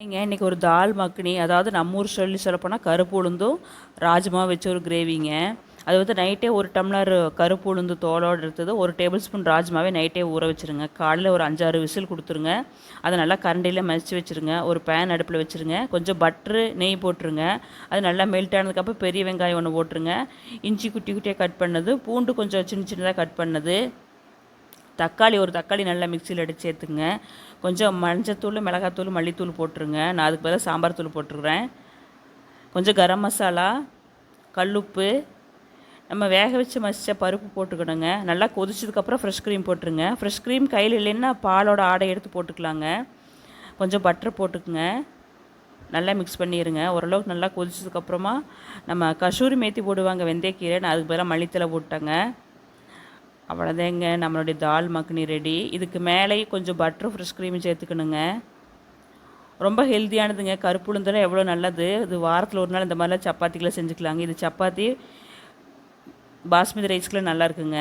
இன்றைக்கி ஒரு தால் மக்னி, அதாவது நம்ம ஊர் சொல்லப்போனால் கருப்பு உளுந்தும் ராஜ்மா வச்சு ஒரு கிரேவிங்க. அது வந்து நைட்டே ஒரு டம்ளர் கருப்பு உளுந்து தோலோடு எடுத்தது, ஒரு டேபிள் ஸ்பூன் ராஜ்மாவே நைட்டே ஊற வச்சுருங்க. காலையில் ஒரு 5-6 விசில் கொடுத்துருங்க. அதை நல்லா கரண்டியில் மதிச்சு வச்சுருங்க. ஒரு பேன் அடுப்பில் வச்சுருங்க. கொஞ்சம் பட்ரு நெய் போட்டுருங்க. அது நல்லா மெல்ட் ஆனதுக்கப்புறம் பெரிய வெங்காயம் ஒன்று போட்டுருங்க. இஞ்சி குட்டி குட்டியாக கட் பண்ணது, பூண்டு கொஞ்சம் சின்ன சின்னதாக கட் பண்ணது, ஒரு தக்காளி நல்லா மிக்சியில் அடித்து சேர்த்துங்க. கொஞ்சம் மஞ்சத்தூள், மிளகாத்தூள், மல்லித்தூள் போட்டுருங்க. நான் அதுக்கு பதிலாக சாம்பார் தூள் போட்டுருக்குறேன். கொஞ்சம் கரம் மசாலா, கல்லுப்பு, நம்ம வேக வச்சு மசித்த பருப்பு போட்டுக்கணுங்க. நல்லா கொதிச்சதுக்கப்புறம் ஃப்ரெஷ் க்ரீம் போட்டுருங்க. ஃப்ரெஷ் க்ரீம் கையில் இல்லைன்னா பாலோட ஆடை எடுத்து போட்டுக்கலாங்க. கொஞ்சம் பட்டர் போட்டுக்குங்க. நல்லா மிக்ஸ் பண்ணிடுங்க. ஓரளவுக்கு நல்லா கொதிச்சதுக்கப்புறமா நம்ம கசூரி மேத்தி போடுவாங்க, வெந்தயக்கீரை. நான் அதுக்கு பதிலாக மல்லித்தலை போட்டேங்க. அவ்வளோதாங்க, நம்மளுடைய தால் மக்னி ரெடி. இதுக்கு மேலே கொஞ்சம் பட்டர் ஃப்ரெஷ் க்ரீம் சேர்த்துக்கணுங்க. ரொம்ப ஹெல்த்தியானதுங்க. கருப்பு உளுந்தெல்லாம் எவ்வளோ நல்லது. இது வாரத்தில் ஒரு நாள் இந்த மாதிரிலாம் சப்பாத்திக்கெலாம் செஞ்சுக்கலாங்க. இது சப்பாத்தி பாஸ்மதி ரைஸ்க்கெலாம் நல்லா இருக்குங்க.